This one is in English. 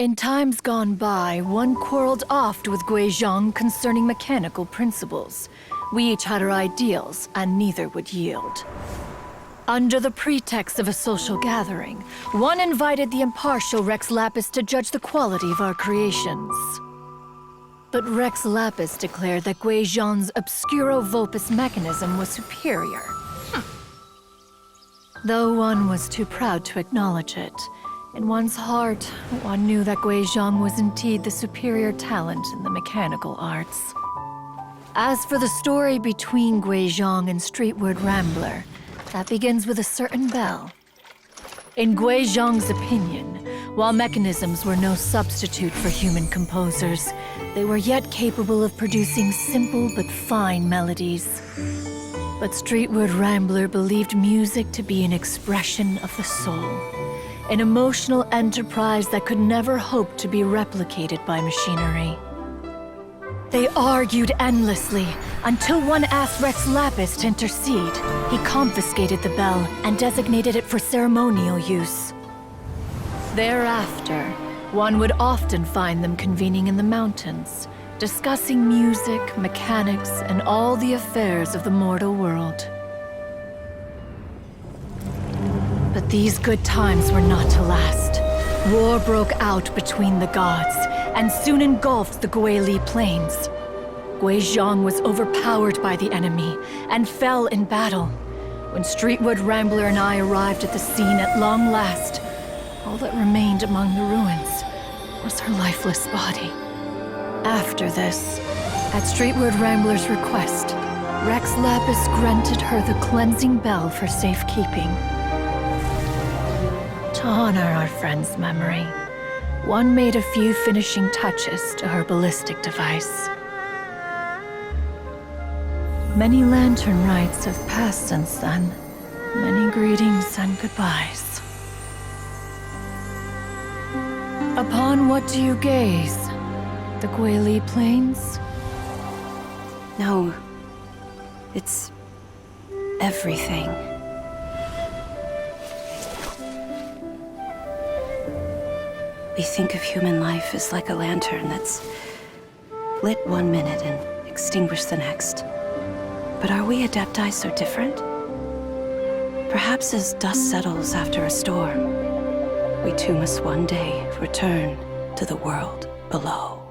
In times gone by, one quarreled oft with Guizhong concerning mechanical principles. We each had our ideals, and neither would yield. Under the pretext of a social gathering, one invited the impartial Rex Lapis to judge the quality of our creations. But Rex Lapis declared that Guizhong's obscuro vulpus mechanism was superior. Though one was too proud to acknowledge it, in one's heart, one knew that Guizhong was indeed the superior talent in the mechanical arts. As for the story between Guizhong and Streetward Rambler, that begins with a certain bell. In Guizhong's opinion, while mechanisms were no substitute for human composers, they were yet capable of producing simple but fine melodies. But Streetward Rambler believed music to be an expression of the soul, an emotional enterprise that could never hope to be replicated by machinery. They argued endlessly, until one asked Rex Lapis to intercede. He confiscated the bell and designated it for ceremonial use. Thereafter, one would often find them convening in the mountains, discussing music, mechanics, and all the affairs of the mortal world. But these good times were not to last. War broke out between the gods, and soon engulfed the Guili Plains. Guizhong was overpowered by the enemy, and fell in battle. When Streetward Rambler and I arrived at the scene at long last, all that remained among the ruins was her lifeless body. After this, at Streetward Rambler's request, Rex Lapis granted her the cleansing bell for safekeeping. To honor our friend's memory, one made a few finishing touches to her ballistic device. Many lantern rites have passed since then. Many greetings and goodbyes. Upon what do you gaze? The Guili Plains? No. It's everything. We think of human life as like a lantern that's lit one minute and extinguished the next. But are we Adepti so different? Perhaps as dust settles after a storm, we too must one day return to the world below.